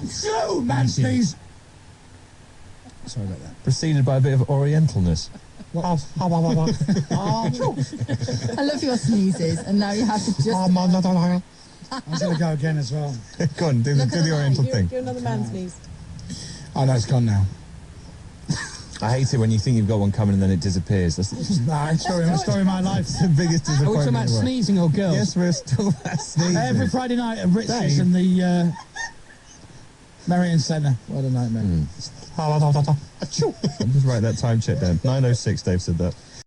Slow, man, sneeze. Sorry about that. Preceded by a bit of Orientalness. I love your sneezes, and now you have to just... I'm going to go again as well. Go on, do the Oriental thing. Do another man sneeze. Oh, no, it's gone now. I hate it when you think you've got one coming and then it disappears. That's Nah, story of my life. the biggest Are we disappointment. talking about in the world. sneezing or girls? Yes, we're still about sneezing. Every Friday night at Ritz's in the Merrion Centre. What a nightmare. I'll just write that time check down. 9:06, Dave said that.